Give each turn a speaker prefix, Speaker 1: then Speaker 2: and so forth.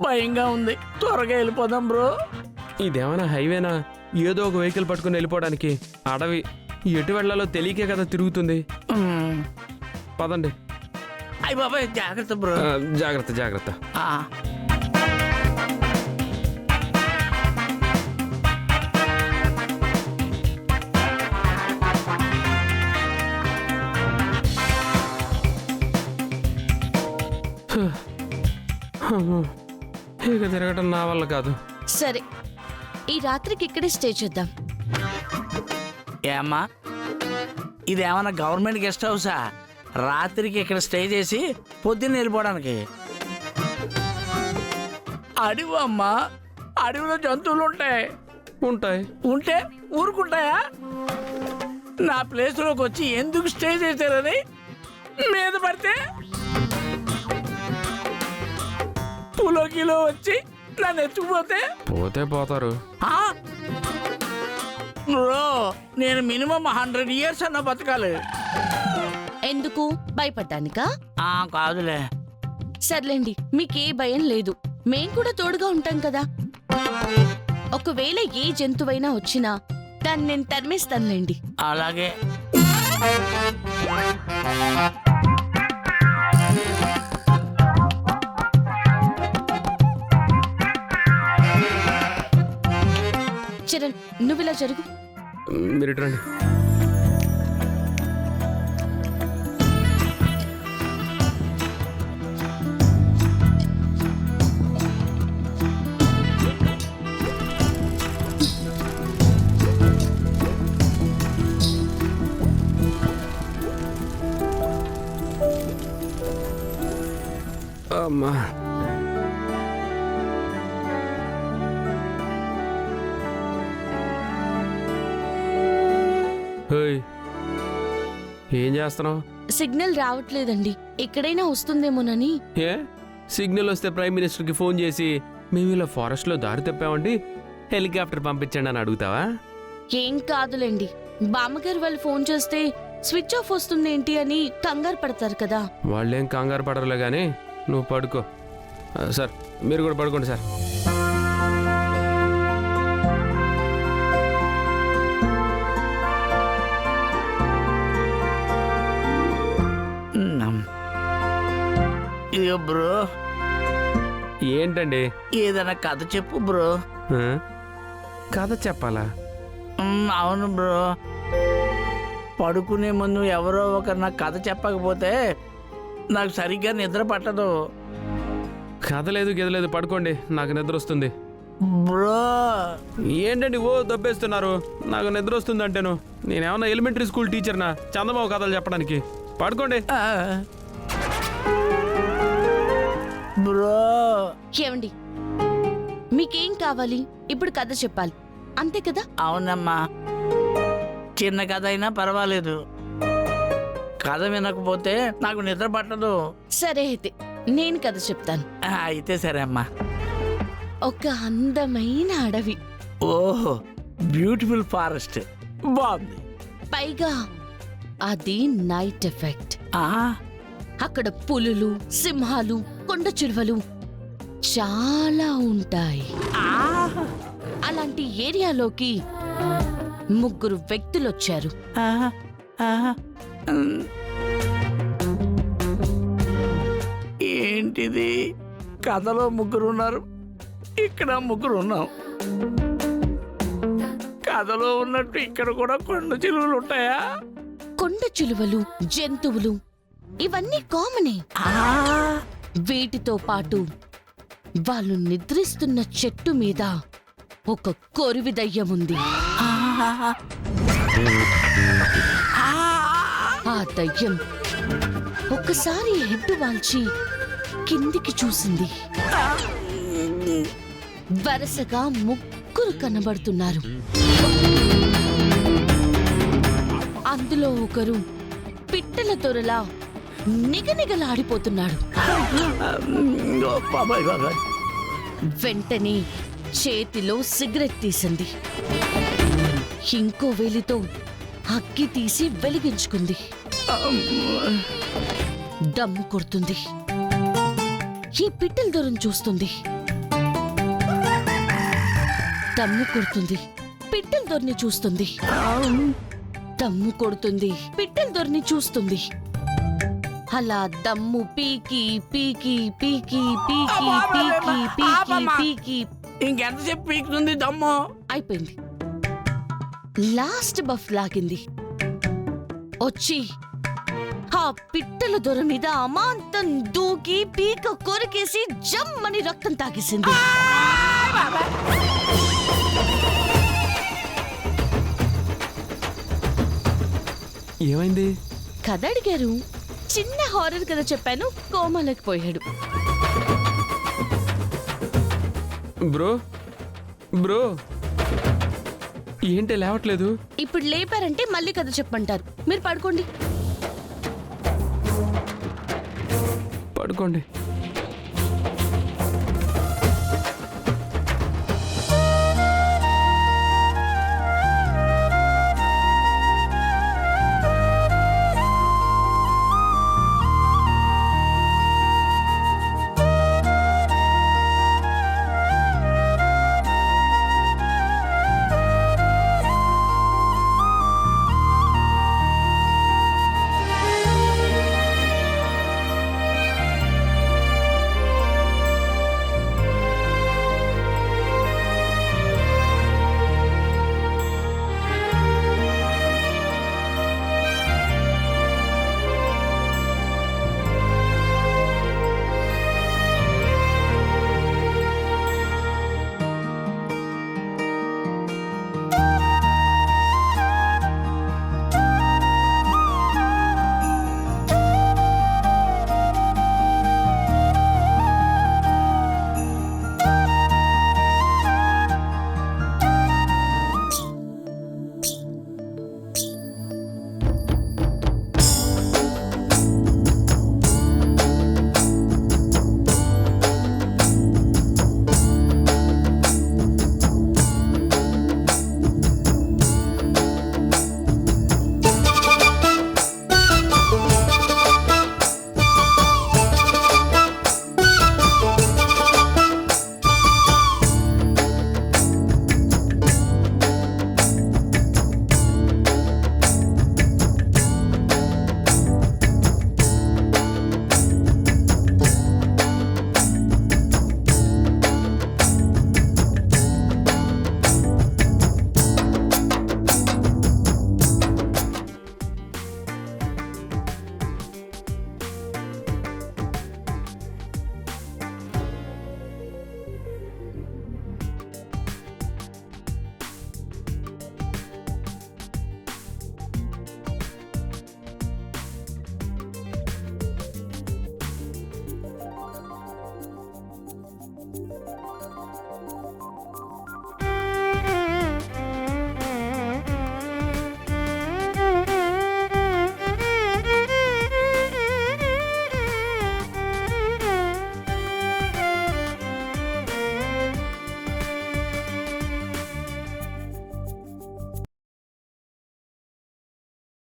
Speaker 1: భయంగా ఉంది, త్వరగా వెళ్ళిపోదాం బ్రో.
Speaker 2: ఇదేమైనా హైవేనా? ఏదో ఒక వెహికల్ పట్టుకుని వెళ్ళిపోవడానికి. అడవి ఎటు వెళ్లాలో తెలియకే కదా తిరుగుతుంది. పదండి.
Speaker 1: అయ్య బాబాయ్ జాగ్రత్త బ్రో.
Speaker 2: జాగ్రత్త జాగ్రత్త. ఇక తిరగటం నా వల్ల కాదు.
Speaker 3: సరే, ఈ రాత్రికి ఇక్కడే స్టే చేద్దాం.
Speaker 1: ఏమ్మా, ఇదేమన్నా గవర్నమెంట్ గెస్ట్ హౌసా? రాత్రికి ఇక్కడ స్టే చేసి పొద్దున్న వెళ్ళిపోవడానికి? అడవి అమ్మా, అడవిలో జంతువులు ఉంటాయి.
Speaker 2: ఉంటాయి.
Speaker 1: ఉంటే ఊరుకుంటాయా? నా ప్లేస్లోకి వచ్చి ఎందుకు స్టే చేశారని మీద పడితే పులోకిలో వచ్చి నన్ను ఎత్తుకుపోతే
Speaker 2: పోతే పోతారు.
Speaker 1: బ్రో, నేను మినిమం 100 years అన్న బతకాలి.
Speaker 3: ఎందుకు? భయపడ్డానికా?
Speaker 1: కాదులే.
Speaker 3: సర్లేండి, మీకే భయం లేదు, మేం కూడా తోడుగా ఉంటాం కదా. ఒకవేళ ఏ జంతువైనా వచ్చినా దాన్ని నేను తరిమేస్తానులేండి.
Speaker 1: అలాగే.
Speaker 3: చరణ్, నువ్విలా జరుగు.
Speaker 2: మీరు రండి. అమ్మా, ఏం చేస్తున్నావు?
Speaker 3: సిగ్నల్ రావట్లేదండి, ఎక్కడైనా వస్తుందేమోనని.
Speaker 2: ఏ సిగ్నల్ వస్తే ప్రైమ్ మినిస్టర్కి ఫోన్ చేసి మేము ఇలా ఫారెస్ట్లో దారి తప్పామండి, హెలికాప్టర్ పంపించండి అని అడుగుతావా?
Speaker 3: ఏం కాదులేండి, బామ్మగారు వాళ్ళు ఫోన్ చేస్తే స్విచ్ ఆఫ్ వస్తుందేంటి అని కంగారు పడతారు కదా.
Speaker 2: వాళ్ళేం కంగారు పడరులే కానీ నువ్వు పడుకో. సార్ మీరు కూడా పడుకోండి సార్.
Speaker 1: ఇయ్యో బ్రో.
Speaker 2: ఏంటండి?
Speaker 1: ఏదైనా కథ చెప్పు బ్రో.
Speaker 2: కథ చెప్పాలా?
Speaker 1: అవును బ్రో, పడుకునే ముందు ఎవరో ఒకరు నాకు కథ చెప్పకపోతే నాకు సరిగ్గా నిద్ర పట్టదు.
Speaker 2: కథ లేదు గెదలేదు, పడుకోండి, నాకు నిద్ర వస్తుంది.
Speaker 1: బ్రో
Speaker 2: ఏంటండి ఓ దబ్బేస్తున్నారు? నాకు నిద్ర వస్తుంది అంటేను నేనేమన్నా ఎలిమెంటరీ స్కూల్ టీచర్నా చందమామ కథలు చెప్పడానికి? పడుకోండి.
Speaker 1: బ్రో
Speaker 3: ఏమండి, మీకేం కావాలి? ఇప్పుడు కథ చెప్పాలి అంతే కదా?
Speaker 1: అవునమ్మా, చిన్న కథ అయినా పర్వాలేదు, కథ వినకపోతే నాకు నిద్ర పట్టదు.
Speaker 3: సరే అయితే నేను కథ చెప్తాను.
Speaker 1: అయితే సరే అమ్మా.
Speaker 3: ఒక అందమైన అడవి.
Speaker 1: ఓహో, బ్యూటిఫుల్ ఫారెస్ట్, బాగుంది.
Speaker 3: పైగా అది నైట్ ఎఫెక్ట్.
Speaker 1: ఆ
Speaker 3: అక్కడ పులులు, సింహాలు, కొండ చిలువలు చాలా ఉంటాయి. అలాంటి ఏరియాలోకి 3 వ్యక్తులొచ్చారు.
Speaker 1: ఏంటిది? కథలో 3 ఉన్నారు, ఇక్కడ 3 ఉన్నాం. కథలో ఉన్నట్టు ఇక్కడ కూడా కొండ చిలువలు ఉంటాయా?
Speaker 3: కొండ చిలువలు, జంతువులు ఇవన్నీ కామనే. వీటితో పాటు వాళ్ళు నిద్రిస్తున్న చెట్టు మీద ఒక కొరివి దయ్యం ఉంది. ఆ దయ్యం ఒక్కసారి హెడ్ వాల్చి కిందికి చూసింది. వరుసగా 3 కనబడుతున్నారు. అందులో ఒకరు పిట్టల తొరలా నిగనిగలాడిపోతున్నాడు. వెంటనే చేతిలో సిగరెట్ తీసింది. ఇంకో వేలితో అగ్గి తీసి వెలిగించుకుంది. దమ్ము కొడుతుంది. ఈ పిట్టల దొరం చూస్తుంది. దమ్ము కొడుతుంది, పిట్టల దొరిని చూస్తుంది. దమ్ము కొడుతుంది, పిట్టల దొరిని చూస్తుంది. అలా దమ్ము పీకి పీకి పీకి పీకి పీకి పీకి పీకి
Speaker 1: ఇంకెంతసేపు పీకుతుంది దమ్ము?
Speaker 3: అయిపోయింది. లాస్ట్ బఫ్ లాగింది. వచ్చి ఆ పిట్టల దొర మీద అమాంతం దూకి పీక కొరికేసి జమ్మని రక్తం తాగేసింది.
Speaker 2: ఏమైంది?
Speaker 3: కథ అడిగారు, చిన్న హారర్ కథ చెప్పాను, కోమాలోకి పోయాడు.
Speaker 2: బ్రో బ్రో ఏంటి లేవట్లేదు?
Speaker 3: ఇప్పుడు లేపారంటే మళ్ళీ కథ చెప్పంటారు. మీరు పడుకోండి.
Speaker 2: పడుకోండి.